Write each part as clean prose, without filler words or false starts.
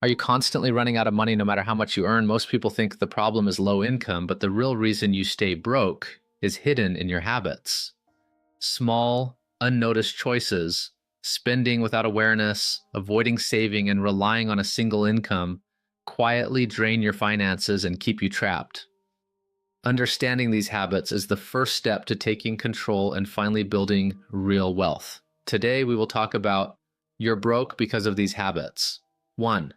Are you constantly running out of money no matter how much you earn? Most people think the problem is low income, but the real reason you stay broke is hidden in your habits. Small, unnoticed choices, spending without awareness, avoiding saving, and relying on a single income quietly drain your finances and keep you trapped. Understanding these habits is the first step to taking control and finally building real wealth. Today, we will talk about you're broke because of these habits. 1.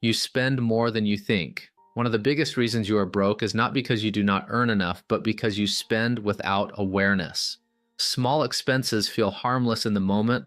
You spend more than you think. One of the biggest reasons you are broke is not because you do not earn enough, but because you spend without awareness. Small expenses feel harmless in the moment,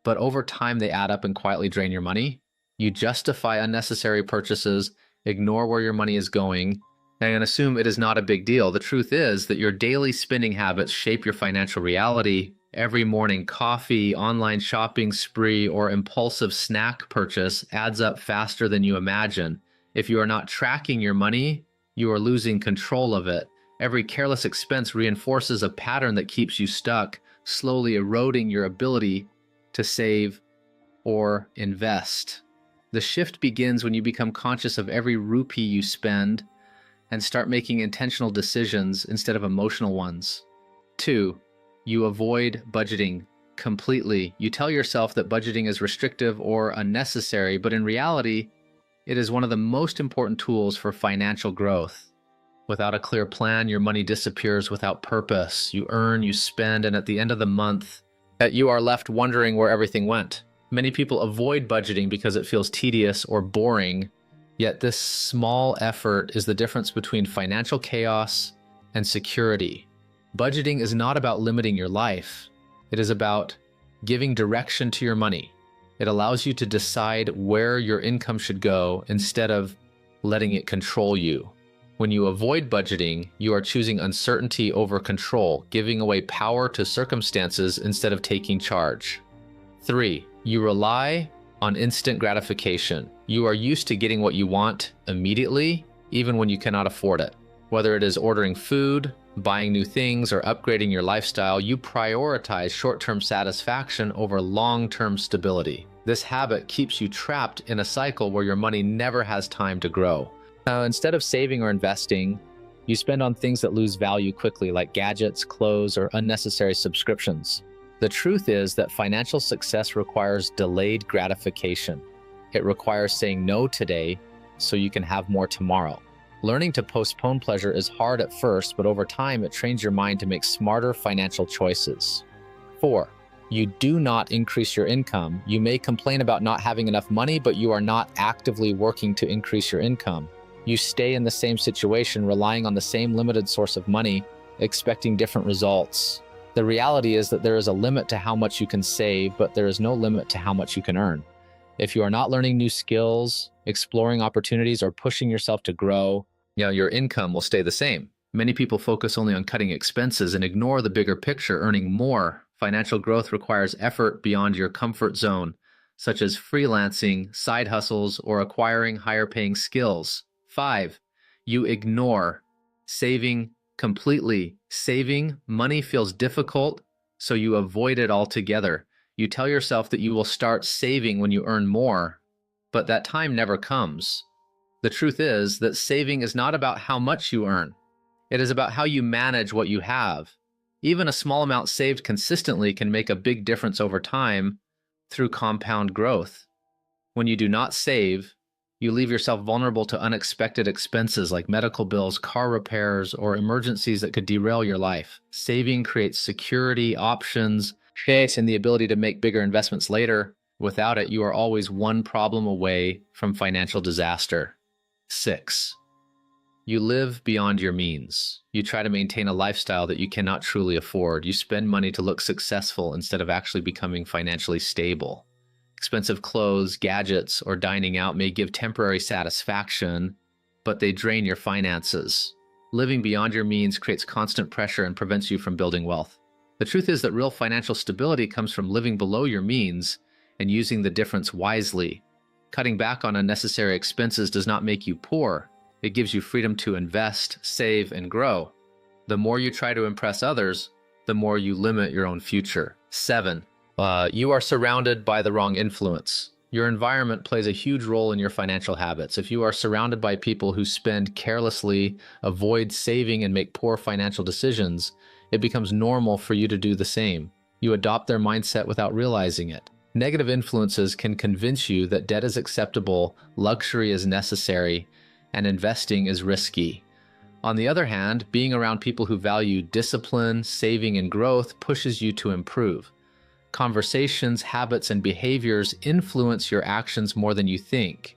but over time they add up and quietly drain your money. You justify unnecessary purchases, ignore where your money is going, and assume it is not a big deal. The truth is that your daily spending habits shape your financial reality. Every morning coffee, online shopping spree, or impulsive snack purchase adds up faster than you imagine. If you are not tracking your money, you are losing control of it. Every careless expense reinforces a pattern that keeps you stuck, slowly eroding your ability to save or invest. The shift begins when you become conscious of every rupee you spend and start making intentional decisions instead of emotional ones. 2. You avoid budgeting completely. You tell yourself that budgeting is restrictive or unnecessary, but in reality, it is one of the most important tools for financial growth. Without a clear plan, your money disappears without purpose. You earn, you spend, and at the end of the month, you are left wondering where everything went. Many people avoid budgeting because it feels tedious or boring, yet this small effort is the difference between financial chaos and security. Budgeting is not about limiting your life. It is about giving direction to your money. It allows you to decide where your income should go instead of letting it control you. When you avoid budgeting, you are choosing uncertainty over control, giving away power to circumstances instead of taking charge. 3. You rely on instant gratification. You are used to getting what you want immediately, even when you cannot afford it. Whether it is ordering food, buying new things, or upgrading your lifestyle, you prioritize short-term satisfaction over long-term stability. This habit keeps you trapped in a cycle where your money never has time to grow. Instead of saving or investing, you spend on things that lose value quickly, like gadgets, clothes, or unnecessary subscriptions. The truth is that financial success requires delayed gratification. It requires saying no today so you can have more tomorrow. Learning to postpone pleasure is hard at first, but over time it trains your mind to make smarter financial choices. 4. You do not increase your income. You may complain about not having enough money, but you are not actively working to increase your income. You stay in the same situation, relying on the same limited source of money, expecting different results. The reality is that there is a limit to how much you can save, but there is no limit to how much you can earn. If you are not learning new skills, exploring opportunities, or pushing yourself to grow, your income will stay the same. Many people focus only on cutting expenses and ignore the bigger picture, earning more. Financial growth requires effort beyond your comfort zone, such as freelancing, side hustles, or acquiring higher-paying skills. 5. You ignore saving completely. Saving money feels difficult, so you avoid it altogether. You tell yourself that you will start saving when you earn more, but that time never comes. The truth is that saving is not about how much you earn. It is about how you manage what you have. Even a small amount saved consistently can make a big difference over time through compound growth. When you do not save, you leave yourself vulnerable to unexpected expenses like medical bills, car repairs, or emergencies that could derail your life. Saving creates security, options, and the ability to make bigger investments later. Without it, you are always one problem away from financial disaster. 6. You live beyond your means. You try to maintain a lifestyle that you cannot truly afford. You spend money to look successful instead of actually becoming financially stable. Expensive clothes, gadgets, or dining out may give temporary satisfaction, but they drain your finances. Living beyond your means creates constant pressure and prevents you from building wealth. The truth is that real financial stability comes from living below your means and using the difference wisely. Cutting back on unnecessary expenses does not make you poor. It gives you freedom to invest, save, and grow. The more you try to impress others, the more you limit your own future. 7. You are surrounded by the wrong influence. Your environment plays a huge role in your financial habits. If you are surrounded by people who spend carelessly, avoid saving, and make poor financial decisions, it becomes normal for you to do the same. You adopt their mindset without realizing it. Negative influences can convince you that debt is acceptable, luxury is necessary, and investing is risky. On the other hand, being around people who value discipline, saving, and growth pushes you to improve. Conversations, habits, and behaviors influence your actions more than you think.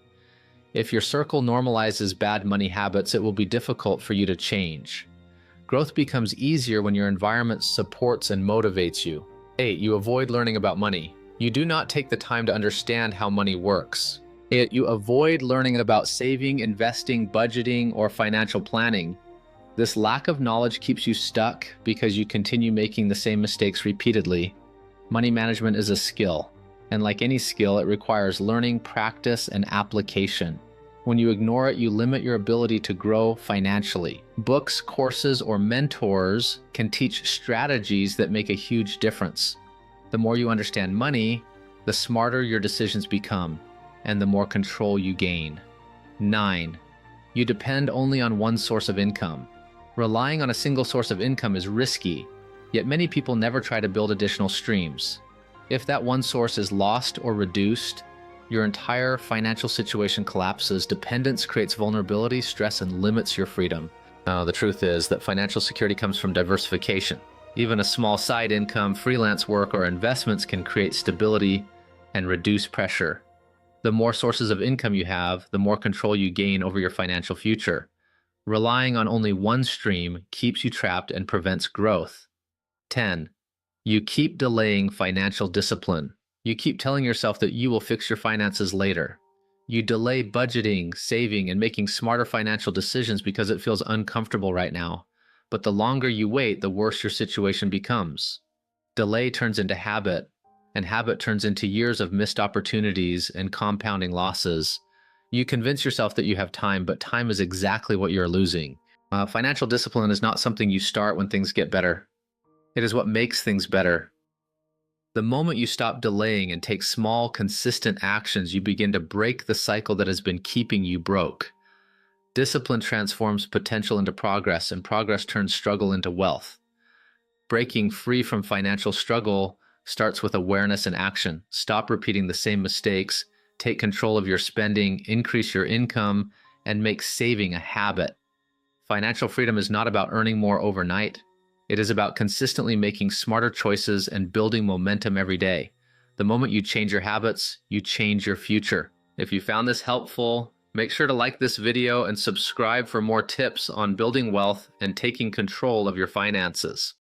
If your circle normalizes bad money habits, it will be difficult for you to change. Growth becomes easier when your environment supports and motivates you. 8. You avoid learning about money. You do not take the time to understand how money works. You avoid learning about saving, investing, budgeting, or financial planning. This lack of knowledge keeps you stuck because you continue making the same mistakes repeatedly. Money management is a skill, and like any skill, it requires learning, practice, and application. When you ignore it, you limit your ability to grow financially. Books, courses, or mentors can teach strategies that make a huge difference. The more you understand money, the smarter your decisions become, and the more control you gain. 9. You depend only on one source of income. Relying on a single source of income is risky, yet many people never try to build additional streams. If that one source is lost or reduced, your entire financial situation collapses. Dependence creates vulnerability, stress, and limits your freedom. The truth is that financial security comes from diversification. Even a small side income, freelance work, or investments can create stability and reduce pressure. The more sources of income you have, the more control you gain over your financial future. Relying on only one stream keeps you trapped and prevents growth. 10. You keep delaying financial discipline. You keep telling yourself that you will fix your finances later. You delay budgeting, saving, and making smarter financial decisions because it feels uncomfortable right now. But the longer you wait, the worse your situation becomes. Delay turns into habit, and habit turns into years of missed opportunities and compounding losses. You convince yourself that you have time, but time is exactly what you're losing. Financial discipline is not something you start when things get better. It is what makes things better. The moment you stop delaying and take small, consistent actions, you begin to break the cycle that has been keeping you broke. Discipline transforms potential into progress, and progress turns struggle into wealth. Breaking free from financial struggle starts with awareness and action. Stop repeating the same mistakes, take control of your spending, increase your income, and make saving a habit. Financial freedom is not about earning more overnight. It is about consistently making smarter choices and building momentum every day. The moment you change your habits, you change your future. If you found this helpful, make sure to like this video and subscribe for more tips on building wealth and taking control of your finances.